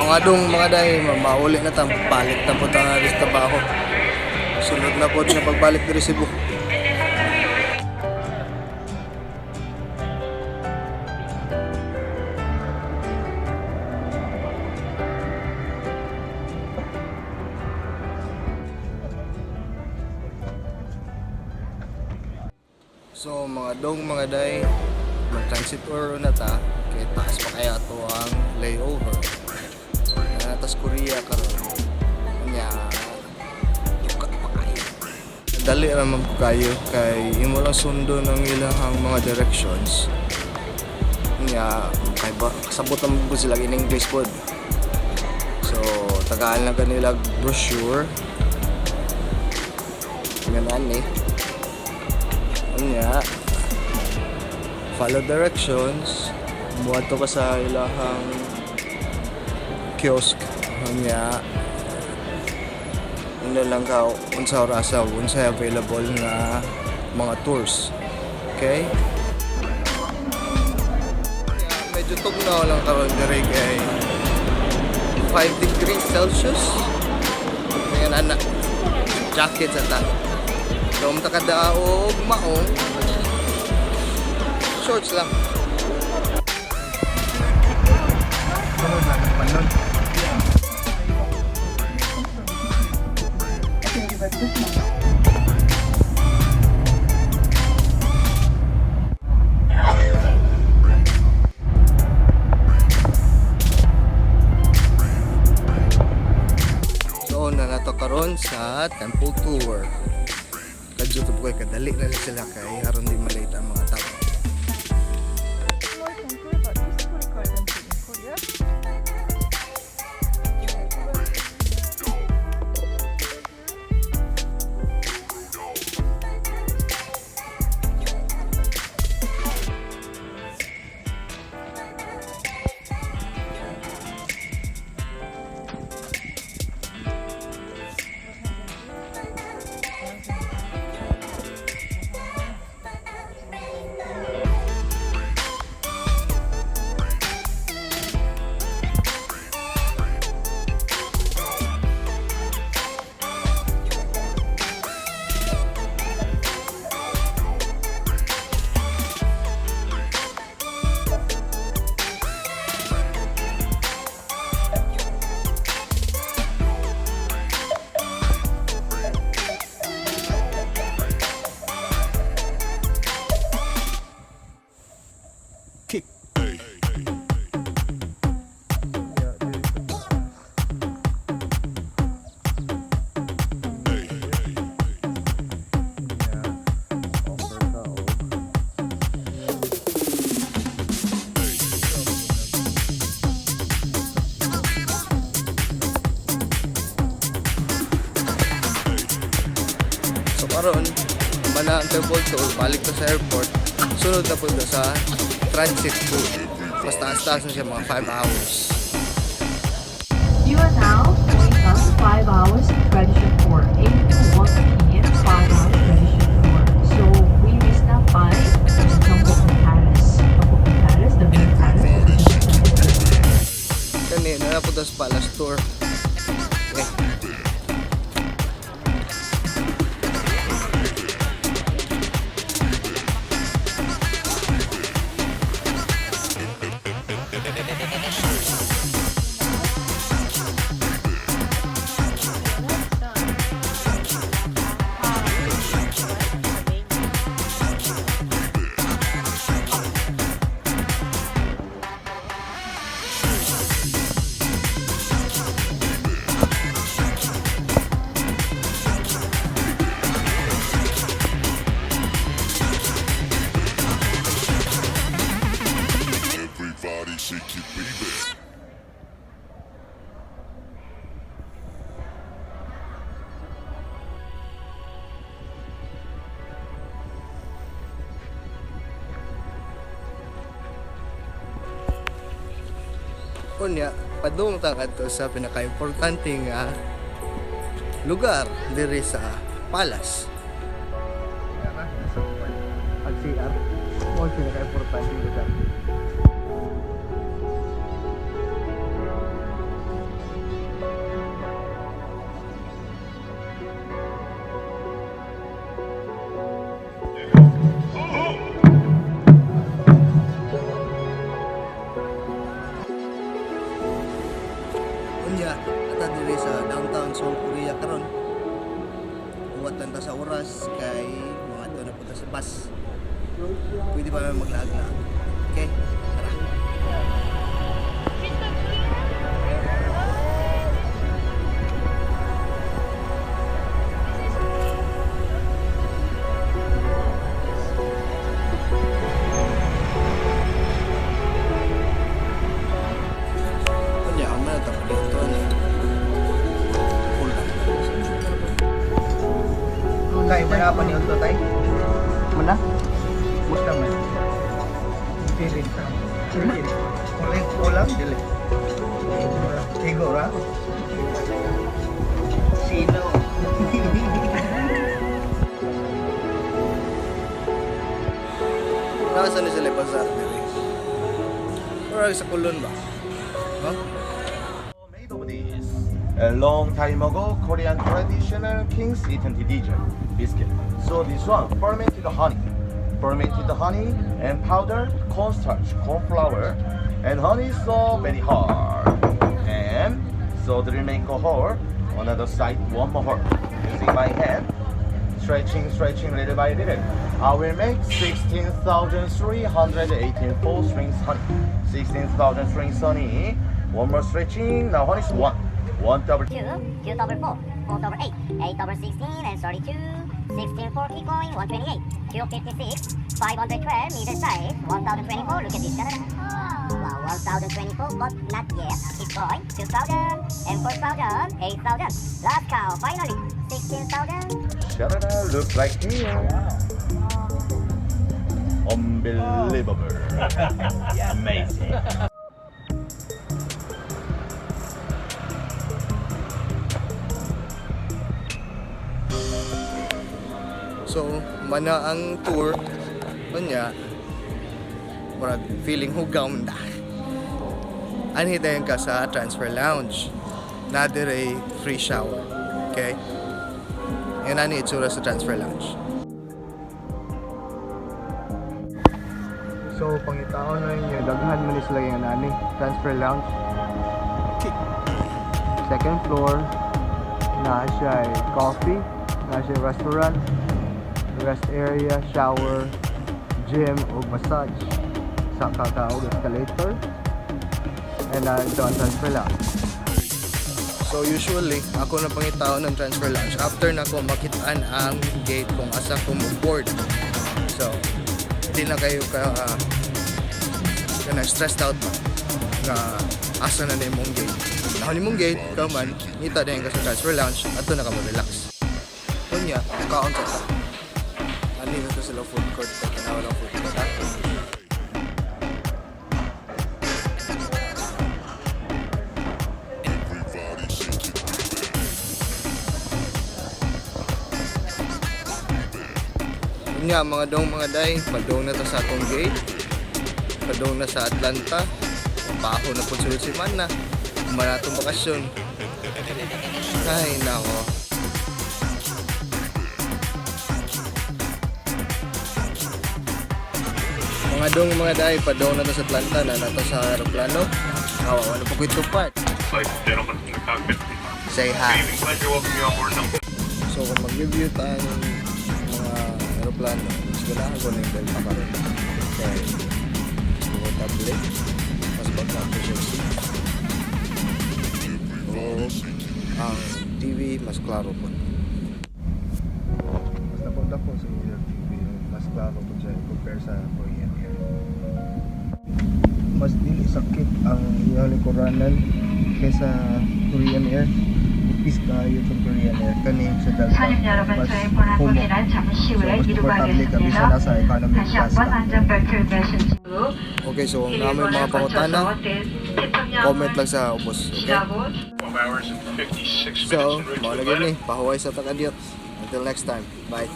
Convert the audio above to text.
mga dong mga day, mauli na tang balik na po tang aris trabaho. Sunod na po siya pagbalik diri Cebu. So mga dong mga day, mag-transit or na ta, kaya taas pa kaya to ang layover. Natas Korea karon. Nya dukat pa kayo. Dali naman po kayo kay imo lang sundo ng ilang mga directions. Nya kay ba kasabot naman po sila in English pod. So Tagaan lang kanila brochure. Ganahan eh. Nya follow directions, buhat to ka sa ilahang kiosk. Nya ano lang ka unsa orasa unsay available na mga tours. Okay, medyo tugnaw lang karon diri kay 5 degrees Celsius. Kaya na jacket sa ta. Dom ta kada og maong shorts lang. So na nato karon sa temple tour. Kadyo to po kay kadali na sila kay haron di malate ang mga tao. Karon mana ang temple tour balik na sa airport, sunod na po sa transit tour. Mas taas-taas na siya mga 5 hours. You are now going on 5 hours tradition tour, 8 to 1 p.m. 5 hours tradition tour. So we will stop by the Temple Palace. Temple Palace, the main palace. Kanina na po sa palace tour. Okay. Unya, padung ta kadto sa pinaka-importante nga lugar diri sa Palace. Ang CR, mo pinaka-importante lugar. Korea. Ata diri sa downtown Seoul, Korea karon. Uwat lang ta sa oras kay mga to na punta sa bus. Pwede pa naman maglaag-laag. Okay? Tara. Tay, berapa nih untuk tay? Mana? Muslim man. Piring. Kuling ulam dili. Tigo ra. Sino? Nasa ni sila bazar diri. Ora sa kulon ba? Huh? Made of this. A long time ago, Korean traditional kings eaten dijon, biscuit. So this one, fermented honey. Fermented honey and powdered cornstarch, corn flour, and honey is so very hard. And so the make a hole on the other side, one more hole. Using my hand, stretching little by little. I will make 16,318 full strings honey. 16,000 strings honey. One more stretching. Now honey is one. 1 double 2, 2 double 4, 4 double 8, 8 double 16, and 32, 16 4 keep going, 128, 256, 512 meter size, 1024, look at this, wow, 1024, but not yet, keep going, 2,000, and 4,000, 8,000, last cow, finally, 16,000, Sha-da-da, look like here. Unbelievable. Amazing. So, mana ang tour kanya murag feeling hugam na. Anhi dayon ka sa transfer lounge. Na dire free shower. Okay? Yan ani itsura sa transfer lounge. So, pangitaon na ninyo, daghan man sila yung ani, transfer lounge. Second floor, na siya ay coffee, na siya restaurant, rest area, shower, gym o massage sa kakaog escalator, and ito ang transfer lounge. So usually ako na pangitao ng transfer lounge after na ko makitaan ang gate kung asa ko mo board. So hindi na kayo na stressed out ba nga asa na mong gate. Nahuli mong gate ka man ngita din ka sa transfer lounge ato na ka mo relax. Kunya kaon sa ta. Ano na sila food court sa tanaw ng food court ha? Yun nga mga dong mga day, padong na to sa atong gate, padong na sa Atlanta, paho na po si Mana, maratong bakasyon. Ay nako. Mga dong mga day, padong na to sa Atlanta, na nato sa aeroplano. Ano po ko ito part? Say hi. So kung mag-review tayo ng mga aeroplano, mas ganahan ko na yung Delta pa rin. Okay. Comfortable. Mas baka efficiency. O ang TV mas klaro po. Mas napunta po sa New York TV, mas klaro po siya compare sa Korean Air. Mas dili sakit ang iyang likoranan kaysa Korean Air. Ipis kayo sa Korean Air kanin sa Delta. 손님 여러분, 저희 보나보기란 잠시 후에 이루어가겠습니다. 다시 한번 안전벨트를 매신 후 Okay, so kung namin mga pangutana, comment lang sa ubos. Okay? So, mga lagyan ni, pahuway sa Tagaan. Until next time. Bye.